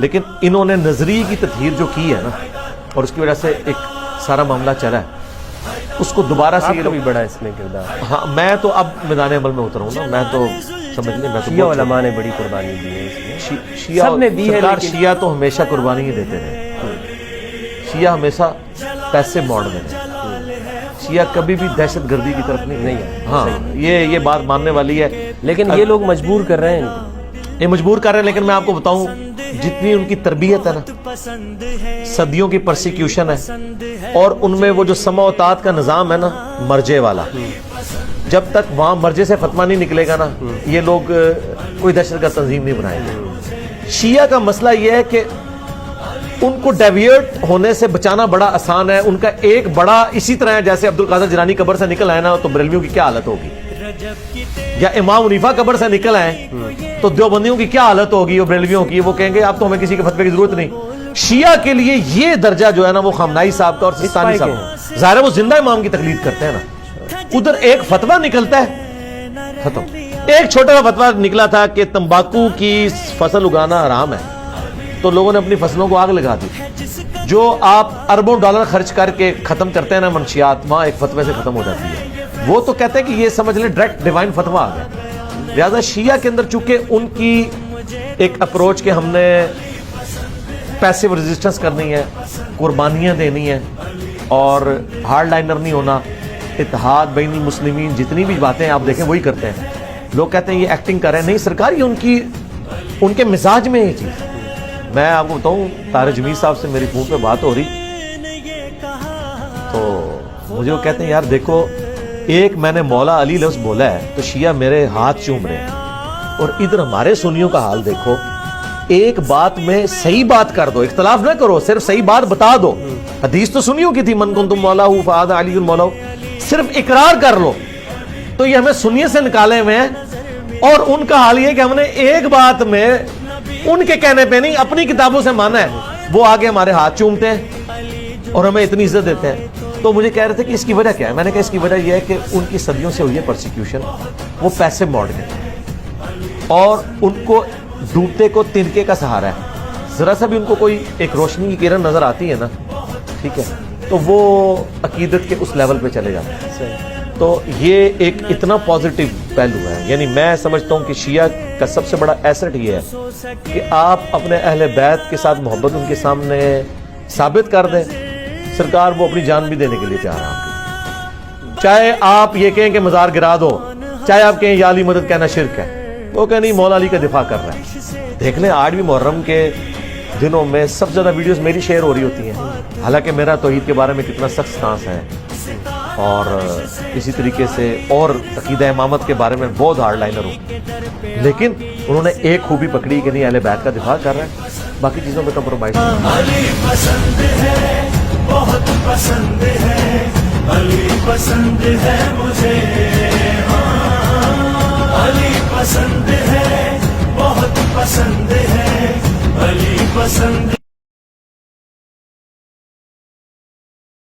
لیکن انہوں نے نظریے کی تطہیر جو کی ہے نا، اور اس کی وجہ سے ایک سارا معاملہ چلا ہے، اس کو دوبارہ سے یہ بھی بڑا اس میں کردار. ہاں میں تو اب میدان عمل میں اترا ہوں نا، میں تو سمجھ لیں میں تو شیعہ علماء نے بڑی قربانی دی ہے اس میں. شیعہ سب نے دی ہے، سرکار لیکن شیعہ تو ہمیشہ قربانی ہی دیتے رہے. شیعہ ہمیشہ پیسے موڑ میں رہے، شیعہ کبھی بھی دہشت گردی کی طرف نہیں ہے. ہاں یہ بات ماننے والی ہے، لیکن یہ لوگ مجبور کر رہے ہیں، یہ مجبور کر رہے ہیں. لیکن میں آپ کو بتاؤں جتنی ان کی تربیت ہے نا، صدیوں کی پرسیکیوشن ہے، اور ان میں وہ جو سمع و طاعت کا نظام ہے نا، مرجے والا، جب تک وہاں مرجے سے فتویٰ نہیں نکلے گا نا، یہ لوگ کوئی دہشت گرد تنظیم نہیں بنائیں گے. شیعہ کا مسئلہ یہ ہے کہ ان کو ڈیویٹ ہونے سے بچانا بڑا آسان ہے. ان کا ایک بڑا اسی طرح ہے جیسے عبد القادر جیلانی قبر سے نکل آئے نا تو بریلویوں کی کیا حالت ہوگی، یا امام حنیفہ قبر سے نکل آئے تو دیوبندیوں کی کیا حالت ہوگی اور بریلویوں کی. وہ کہیں گے اب تو ہمیں کسی کے فتوے کی ضرورت نہیں. شیعہ کے لیے یہ درجہ جو ہے نا وہ خامنائی صاحب کا اور سستانی صاحب کا. ظاہر ہے وہ زندہ امام کی تقلید کرتے ہیں نا. ادھر ایک فتویٰ نکلتا ہے ختم. ایک چھوٹا سا فتویٰ نکلا تھا کہ تمباکو کی فصل اگانا حرام ہے، تو لوگوں نے اپنی فصلوں کو آگ لگا دی. جو آپ اربوں ڈالر خرچ کر کے ختم کرتے ہیں نا منشیات، وہاں ایک فتوے سے ختم ہو جاتی ہے. وہ تو کہتے ہیں کہ یہ سمجھ لیں ڈائریکٹ ڈیوائن فتویٰ آ گیا. لہذا شیعہ کے اندر چونکہ ان کی ایک اپروچ کہ ہم نے پیسیو ریزسٹنس کرنی ہے، قربانیاں دینی ہیں اور ہارڈ لائنر نہیں ہونا، اتحاد بین المسلمین، جتنی بھی باتیں آپ دیکھیں وہی کرتے ہیں. لوگ کہتے ہیں یہ ایکٹنگ کر رہے ہیں. نہیں، سرکار یہ ان کے مزاج میں یہ چیز. میں آپ کو بتاؤں طارق جمیل صاحب سے میری فون پہ بات ہو رہی تو مجھے وہ کہتے ہیں یار دیکھو، ایک میں نے مولا علی لفظ بولا ہے تو شیعہ میرے ہاتھ چوم رہے ہیں، اور ادھر ہمارے سنیوں کا حال دیکھو. ایک بات میں صحیح بات کر دو، اختلاف نہ کرو، صرف صحیح بات بتا دو. حدیث تو سنیوں کی تھی، من کنتم مولا فہذا علی مولا. صرف اقرار کر لو. تو یہ ہمیں سنیے سے نکالے ہوئے ہیں، اور ان کا حال یہ کہ ہم نے ایک بات میں ان کے کہنے پہ نہیں اپنی کتابوں سے مانا ہے. وہ آگے ہمارے ہاتھ چومتے ہیں اور ہمیں اتنی عزت دیتے ہیں. تو مجھے کہہ رہے تھے کہ اس کی وجہ کیا ہے. میں نے کہا اس کی وجہ یہ ہے کہ ان کی صدیوں سے ہوئی ہے پرسیکیوشن. وہ پیسے موڑ گئے اور ان کو ڈوبتے کو تنکے کا سہارا ہے. ذرا سا بھی ان کو کوئی ایک روشنی کی کرن نظر آتی ہے نا، ٹھیک ہے، تو وہ عقیدت کے اس لیول پہ چلے جاتے ہیں. تو یہ ایک اتنا پازیٹیو پہلو ہے. یعنی میں سمجھتا ہوں کہ شیعہ کا سب سے بڑا ایسٹ یہ ہے کہ آپ اپنے اہل بیت کے ساتھ محبت ان کے سامنے ثابت کر دیں. سرکار وہ اپنی جان بھی دینے کے لیے تیار ہے آپ کی. چاہے آپ یہ کہیں کہ مزار گرا دو، چاہے آپ کہیں یا علی مدد کہنا شرک ہے، وہ کہ نہیں مولا علی کا دفاع کر رہا ہے. دیکھ لیں آج بھی محرم کے دنوں میں سب سے زیادہ ویڈیوز میری شیئر ہو رہی ہوتی ہیں. حالانکہ میرا توحید کے بارے میں کتنا سخت سٹانس ہے، اور اسی طریقے سے اور عقیدہ امامت کے بارے میں بہت ہارڈ لائنر ہوں، لیکن انہوں نے ایک خوبی پکڑی کہ نہیں اہل بیت کا دفاع کر رہا ہے، باقی چیزوں میں کمپرومائز علی پسند ہے، بہت پسند ہے، علی پسند ہے مجھے.